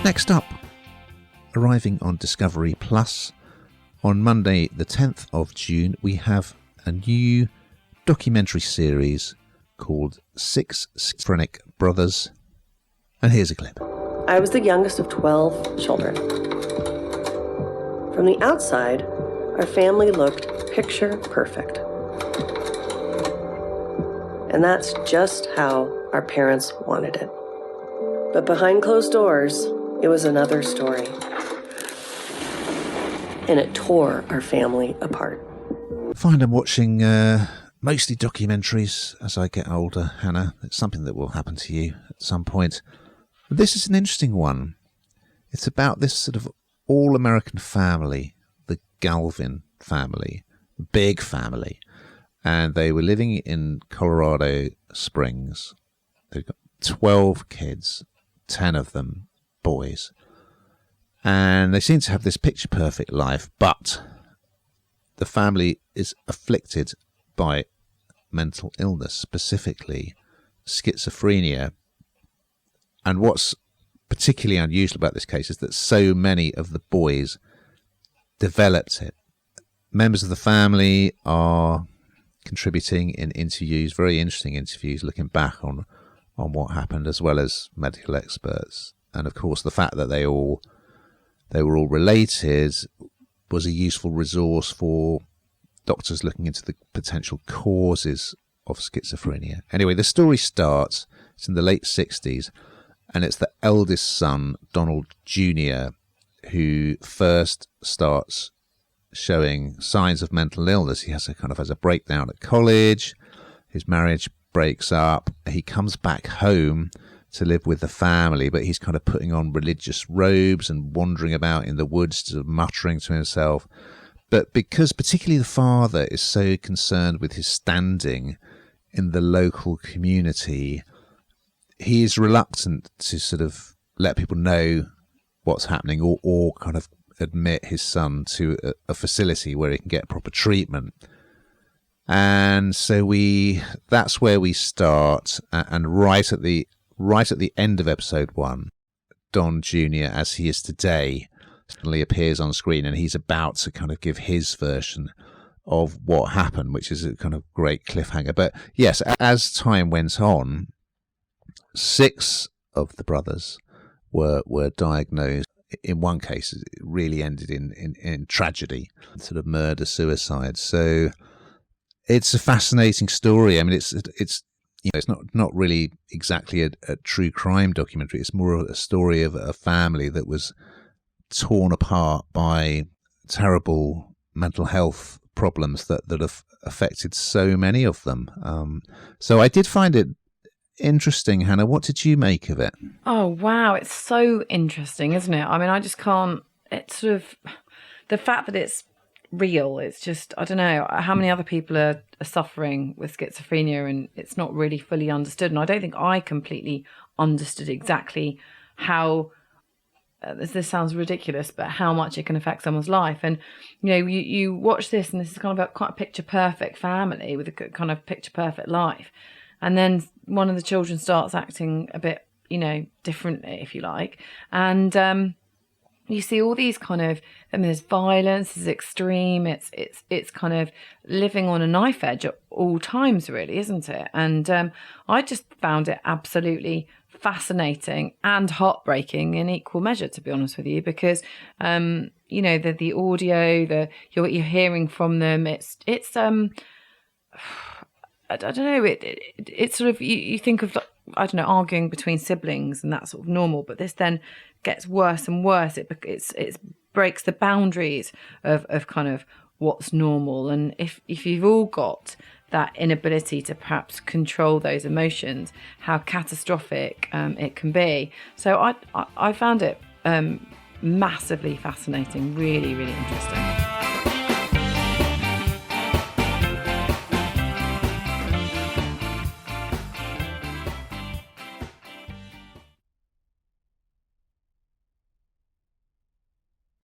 Next up, arriving on Discovery Plus, on Monday the 10th of June, we have a new documentary series called Six Schizophrenic Brothers. And here's a clip. I was the youngest of 12 children. From the outside, our family looked picture perfect. And that's just how our parents wanted it. But behind closed doors, it was another story. And it tore our family apart. Find I'm watching mostly documentaries as I get older, Hannah. It's something that will happen to you at some point. This is an interesting one. It's about this sort of all-American family, the Galvin family, big family. And they were living in Colorado Springs. They've got 12 kids, 10 of them boys. And they seem to have this picture-perfect life, but the family is afflicted by mental illness, specifically schizophrenia. And what's particularly unusual about this case is that so many of the boys developed it. Members of the family are contributing in interviews, very interesting interviews, looking back on what happened, as well as medical experts. And of course, the fact that they were all related was a useful resource for doctors looking into the potential causes of schizophrenia. Anyway, the story starts, it's in the late 60s, and it's the eldest son, Donald Jr., who first starts showing signs of mental illness. He has a breakdown at college, his marriage breaks up, he comes back home to live with the family, but he's kind of putting on religious robes and wandering about in the woods, sort of muttering to himself. But because particularly the father is so concerned with his standing in the local community, he is reluctant to sort of let people know what's happening or kind of admit his son to a facility where he can get proper treatment. And so that's where we start. And right at the end of episode 1, Don Jr., as he is today, suddenly appears on screen, and he's about to kind of give his version of what happened, which is a kind of great cliffhanger. But yes, as time went on, 6 of the brothers were diagnosed. In one case, it really ended in tragedy, sort of murder, suicide. So it's a fascinating story. I mean, it's not really exactly a true crime documentary. It's more a story of a family that was torn apart by terrible mental health problems that have affected so many of them. So I did find it interesting. Hannah, what did you make of it? Oh, wow. It's so interesting, isn't it? I mean, I just can't, it's sort of, the fact that it's real, it's just, I don't know how many other people are suffering with schizophrenia, and it's not really fully understood. And I don't think I completely understood exactly how, this sounds ridiculous, but how much it can affect someone's life. And, you watch this, and this is kind of quite a picture perfect family with a kind of picture perfect life. And then one of the children starts acting a bit, differently, if you like. And you see all these kind of, there's violence, there's extreme, it's kind of living on a knife edge at all times, really, isn't it? And I just found it absolutely fascinating and heartbreaking in equal measure, to be honest with you, because the audio, what you're hearing from them, it's I don't know, it's sort of, you think of, I don't know, arguing between siblings, and that's sort of normal, but this then gets worse and worse. It breaks the boundaries of kind of what's normal. And if you've all got that inability to perhaps control those emotions, how catastrophic it can be. So I found it massively fascinating, really, really interesting.